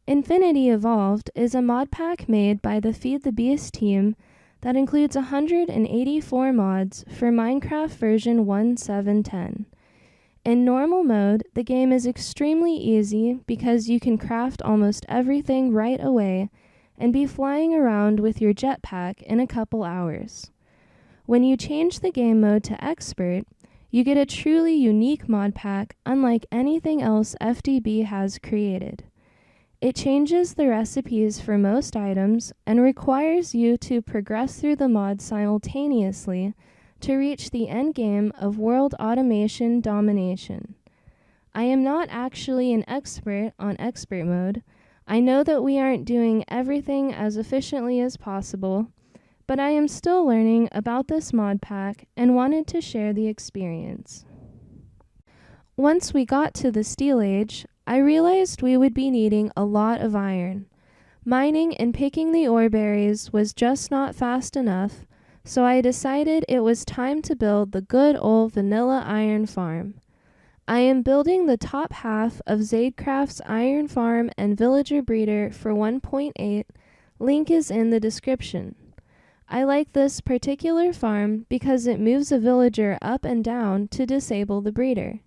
Infinity Evolved is a mod pack made by the Feed the Beast team that includes 184 mods for Minecraft version 1.7.10. In normal mode, the game is extremely easy because you can craft almost everything right away and be flying around with your jetpack in a couple hours. When you change the game mode to Expert, you get a truly unique mod pack unlike anything else FTB has created. It changes the recipes for most items and requires you to progress through the mod simultaneously to reach the end game of world automation domination. I am not actually an expert on expert mode. I know that we aren't doing everything as efficiently as possible, but I am still learning about this mod pack and wanted to share the experience. Once we got to the Steel Age, I realized we would be needing a lot of iron. Mining and picking the ore berries was just not fast enough, so I decided it was time to build the good old vanilla iron farm. I am building the top half of Zadecraft's iron farm and villager breeder for 1.8. Link is in the description. I like this particular farm because it moves a villager up and down to disable the breeder.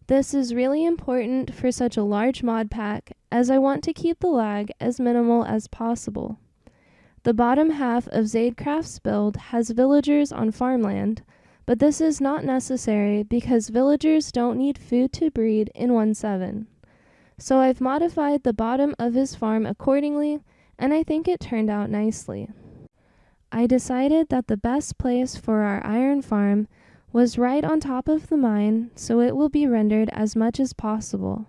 This is really important for such a large mod pack, as I want to keep the lag as minimal as possible. The bottom half of Zadecraft's build has villagers on farmland, but this is not necessary because villagers don't need food to breed in 1.7. So I've modified the bottom of his farm accordingly, and I think it turned out nicely. I decided that the best place for our iron farm was right on top of the mine, so it will be rendered as much as possible.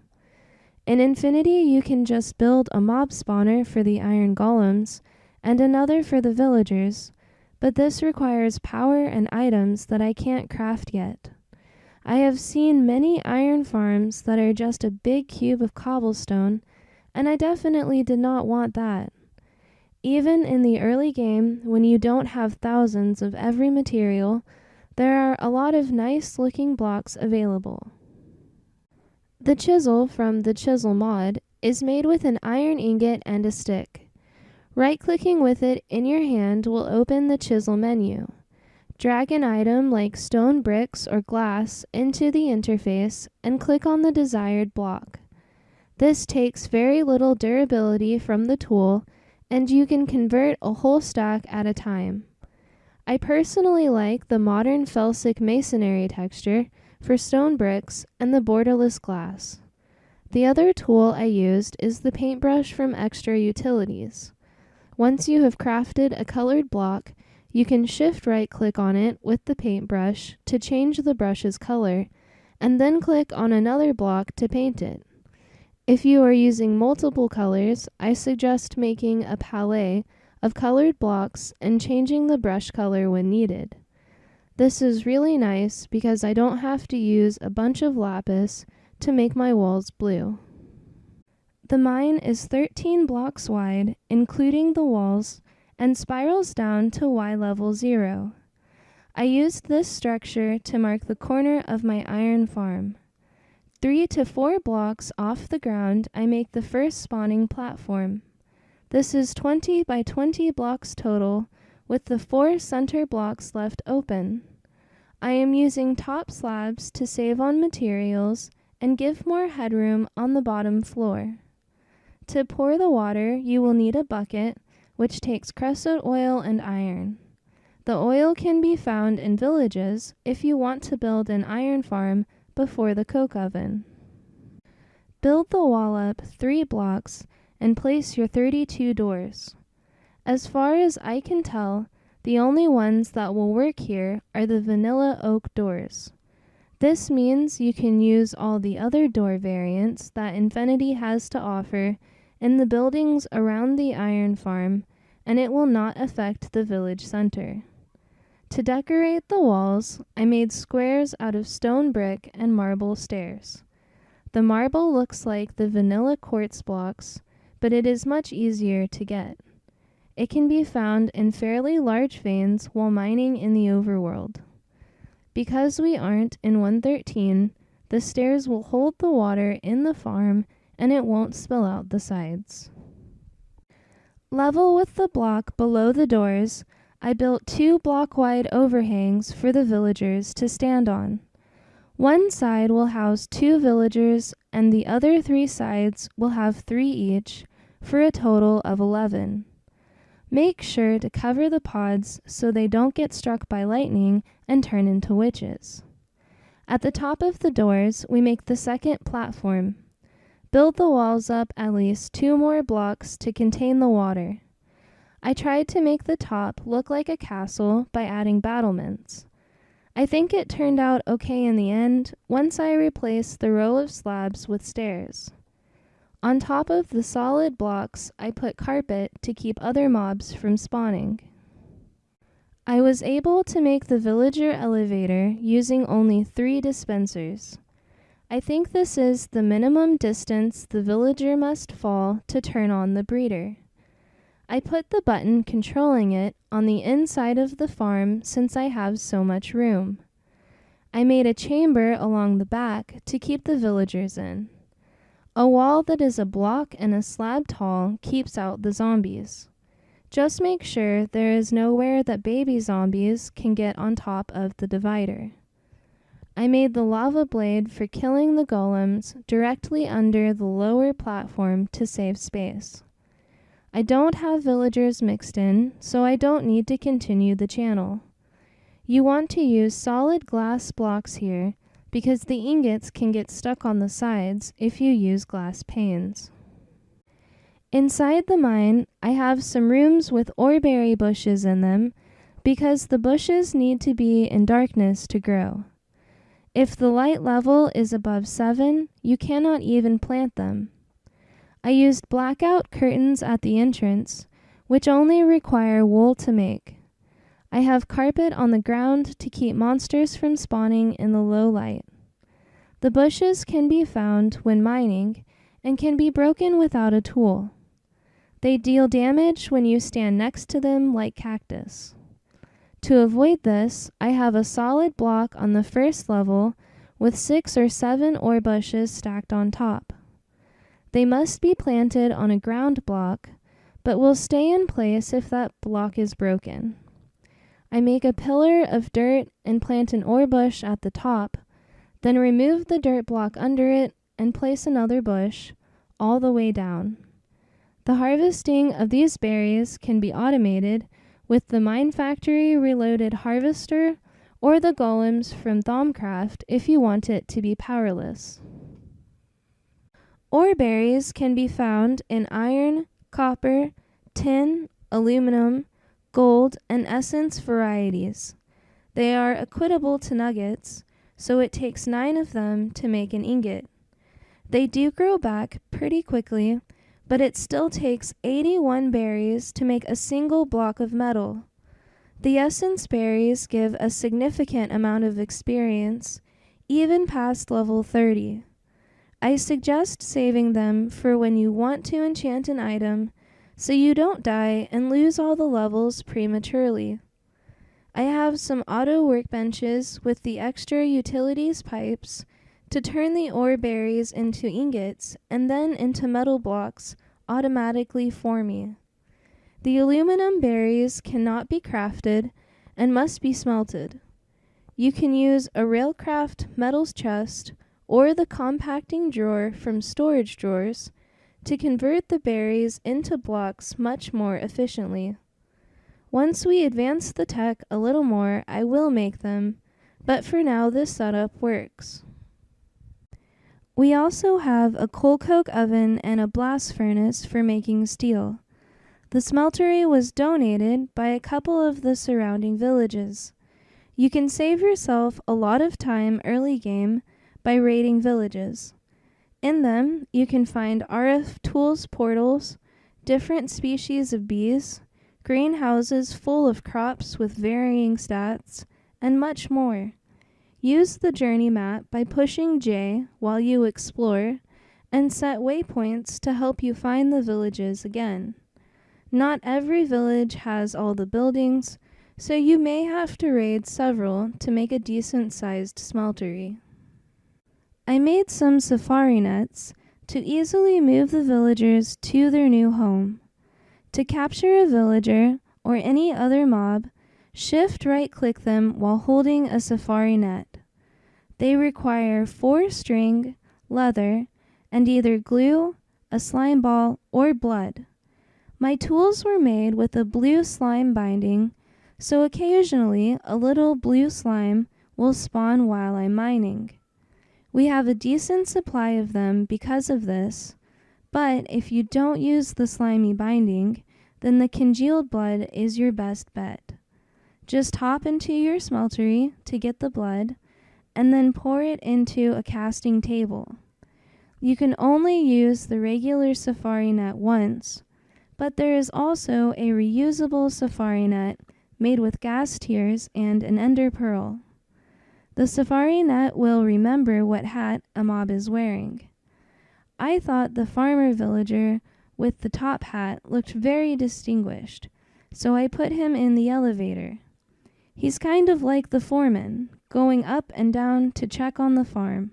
In Infinity, you can just build a mob spawner for the iron golems, and another for the villagers, but this requires power and items that I can't craft yet. I have seen many iron farms that are just a big cube of cobblestone, and I definitely did not want that. Even in the early game, when you don't have thousands of every material, there are a lot of nice looking blocks available. The chisel from the chisel mod is made with an iron ingot and a stick. Right-clicking with it in your hand will open the chisel menu. Drag an item like stone bricks or glass into the interface and click on the desired block. This takes very little durability from the tool, and you can convert a whole stack at a time. I personally like the modern felsic masonry texture for stone bricks and the borderless glass. The other tool I used is the paintbrush from Extra Utilities. Once you have crafted a colored block, you can shift right-click on it with the paintbrush to change the brush's color, and then click on another block to paint it. If you are using multiple colors, I suggest making a palette of colored blocks and changing the brush color when needed. This is really nice because I don't have to use a bunch of lapis to make my walls blue. The mine is 13 blocks wide, including the walls, and spirals down to Y level 0. I used this structure to mark the corner of my iron farm. 3 to 4 blocks off the ground, I make the first spawning platform. This is 20 by 20 blocks total, with the 4 center blocks left open. I am using top slabs to save on materials and give more headroom on the bottom floor. To pour the water, you will need a bucket, which takes creosote oil and iron. The oil can be found in villages if you want to build an iron farm before the coke oven. Build the wall up 3 blocks and place your 32 doors. As far as I can tell, the only ones that will work here are the vanilla oak doors. This means you can use all the other door variants that Infinity has to offer in the buildings around the iron farm, and it will not affect the village center. To decorate the walls, I made squares out of stone brick and marble stairs. The marble looks like the vanilla quartz blocks, but it is much easier to get. It can be found in fairly large veins while mining in the overworld. Because we aren't in 1.13, the stairs will hold the water in the farm and it won't spill out the sides. Level with the block below the doors, I built 2 block-wide overhangs for the villagers to stand on. One side will house 2 villagers, and the other 3 sides will have 3 each, for a total of 11. Make sure to cover the pods so they don't get struck by lightning and turn into witches. At the top of the doors, we make the second platform. Build the walls up at least 2 more blocks to contain the water. I tried to make the top look like a castle by adding battlements. I think it turned out okay in the end once I replaced the row of slabs with stairs. On top of the solid blocks, I put carpet to keep other mobs from spawning. I was able to make the villager elevator using only 3 dispensers. I think this is the minimum distance the villager must fall to turn on the breeder. I put the button controlling it on the inside of the farm since I have so much room. I made a chamber along the back to keep the villagers in. A wall that is a block and a slab tall keeps out the zombies. Just make sure there is nowhere that baby zombies can get on top of the divider. I made the lava blade for killing the golems directly under the lower platform to save space. I don't have villagers mixed in, so I don't need to continue the channel. You want to use solid glass blocks here because the ingots can get stuck on the sides if you use glass panes. Inside the mine, I have some rooms with oreberry bushes in them because the bushes need to be in darkness to grow. If the light level is above 7, you cannot even plant them. I used blackout curtains at the entrance, which only require wool to make. I have carpet on the ground to keep monsters from spawning in the low light. The bushes can be found when mining and can be broken without a tool. They deal damage when you stand next to them like cactus. To avoid this, I have a solid block on the first level with 6 or 7 ore bushes stacked on top. They must be planted on a ground block, but will stay in place if that block is broken. I make a pillar of dirt and plant an ore bush at the top, then remove the dirt block under it and place another bush all the way down. The harvesting of these berries can be automated with the Mine Factory Reloaded Harvester or the golems from Thaumcraft if you want it to be powerless. Ore berries can be found in iron, copper, tin, aluminum, gold, and essence varieties. They are equitable to nuggets, so it takes 9 of them to make an ingot. They do grow back pretty quickly, but it still takes 81 berries to make a single block of metal. The essence berries give a significant amount of experience, even past level 30. I suggest saving them for when you want to enchant an item, so you don't die and lose all the levels prematurely. I have some auto workbenches with the extra utilities pipes to turn the ore berries into ingots and then into metal blocks automatically for me. The aluminum berries cannot be crafted and must be smelted. You can use a railcraft metals chest or the compacting drawer from storage drawers to convert the berries into blocks much more efficiently. Once we advance the tech a little more, I will make them, but for now this setup works. We also have a coal coke oven and a blast furnace for making steel. The smeltery was donated by a couple of the surrounding villages. You can save yourself a lot of time early game by raiding villages. In them, you can find RF tools portals, different species of bees, greenhouses full of crops with varying stats, and much more. Use the journey map by pushing J while you explore, and set waypoints to help you find the villages again. Not every village has all the buildings, so you may have to raid several to make a decent-sized smeltery. I made some safari nets to easily move the villagers to their new home. To capture a villager or any other mob, shift right-click them while holding a safari net. They require 4-string, leather, and either glue, a slime ball, or blood. My tools were made with a blue slime binding, so occasionally a little blue slime will spawn while I'm mining. We have a decent supply of them because of this, but if you don't use the slimy binding, then the congealed blood is your best bet. Just hop into your smeltery to get the blood, and then pour it into a casting table. You can only use the regular safari net once, but there is also a reusable safari net made with gas tears and an ender pearl. The safari net will remember what hat a mob is wearing. I thought the farmer villager with the top hat looked very distinguished, so I put him in the elevator. He's kind of like the foreman, going up and down to check on the farm.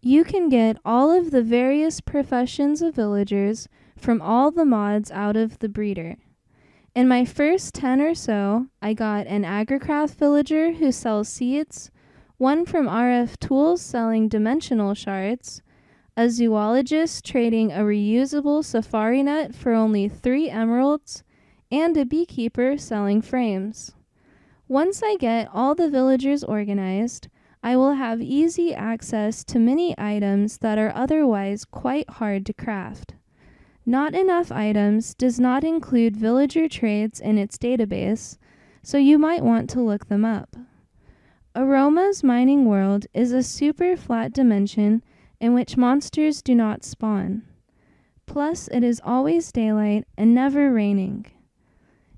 You can get all of the various professions of villagers from all the mods out of the breeder. In my first 10 or so, I got an agricraft villager who sells seeds, one from RF Tools selling dimensional shards, a zoologist trading a reusable safari net for only 3 emeralds, and a beekeeper selling frames. Once I get all the villagers organized, I will have easy access to many items that are otherwise quite hard to craft. Not Enough Items does not include villager trades in its database, so you might want to look them up. Aroma's mining world is a super flat dimension in which monsters do not spawn. Plus, it is always daylight and never raining.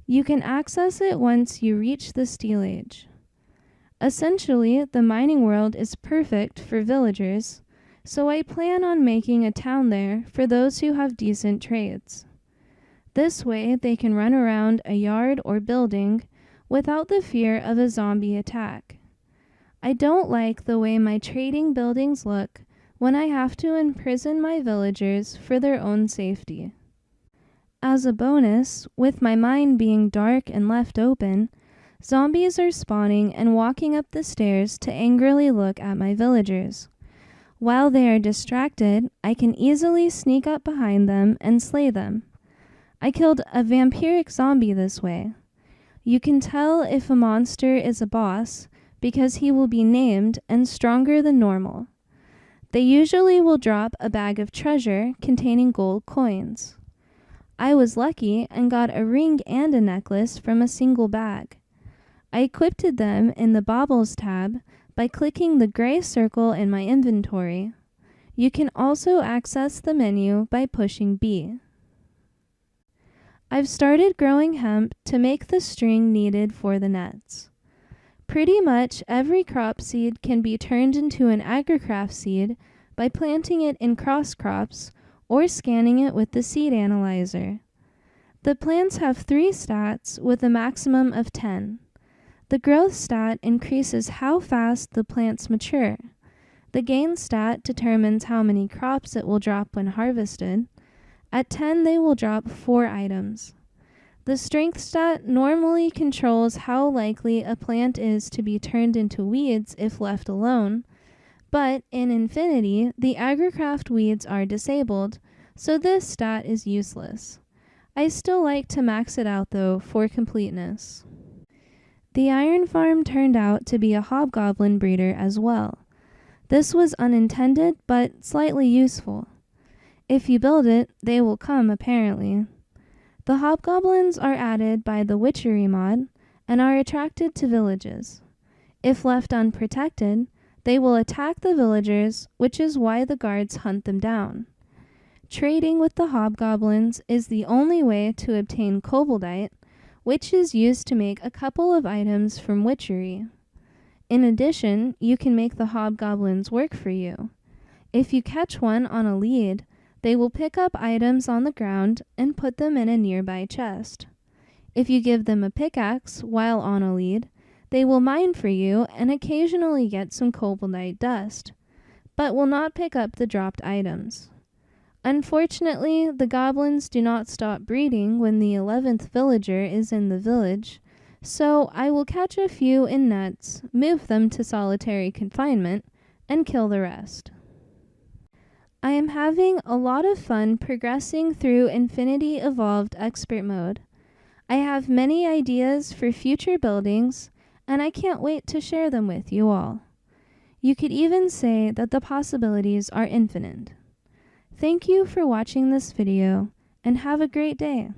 You can access it once you reach the Steel Age. Essentially, the mining world is perfect for villagers, so I plan on making a town there for those who have decent trades. This way, they can run around a yard or building without the fear of a zombie attack. I don't like the way my trading buildings look when I have to imprison my villagers for their own safety. As a bonus, with my mine being dark and left open, zombies are spawning and walking up the stairs to angrily look at my villagers. While they are distracted, I can easily sneak up behind them and slay them. I killed a vampiric zombie this way. You can tell if a monster is a boss because he will be named and stronger than normal. They usually will drop a bag of treasure containing gold coins. I was lucky and got a ring and a necklace from a single bag. I equipped them in the Baubles tab by clicking the gray circle in my inventory. You can also access the menu by pushing B. I've started growing hemp to make the string needed for the nets. Pretty much every crop seed can be turned into an agricraft seed by planting it in cross crops or scanning it with the seed analyzer. The plants have 3 stats with a maximum of 10. The growth stat increases how fast the plants mature. The gain stat determines how many crops it will drop when harvested. At 10, they will drop 4 items. The strength stat normally controls how likely a plant is to be turned into weeds if left alone, but in Infinity, the agricraft weeds are disabled, so this stat is useless. I still like to max it out though for completeness. The iron farm turned out to be a hobgoblin breeder as well. This was unintended but slightly useful. If you build it, they will come apparently. The hobgoblins are added by the witchery mod and are attracted to villages. If left unprotected, they will attack the villagers, which is why the guards hunt them down. Trading with the hobgoblins is the only way to obtain koboldite, which is used to make a couple of items from witchery. In addition, you can make the hobgoblins work for you. If you catch one on a lead, they will pick up items on the ground and put them in a nearby chest. If you give them a pickaxe while on a lead, they will mine for you and occasionally get some koboldite dust, but will not pick up the dropped items. Unfortunately, the goblins do not stop breeding when the 11th villager is in the village, so I will catch a few in nets, move them to solitary confinement, and kill the rest. I am having a lot of fun progressing through Infinity Evolved Expert Mode. I have many ideas for future buildings, and I can't wait to share them with you all. You could even say that the possibilities are infinite. Thank you for watching this video, and have a great day.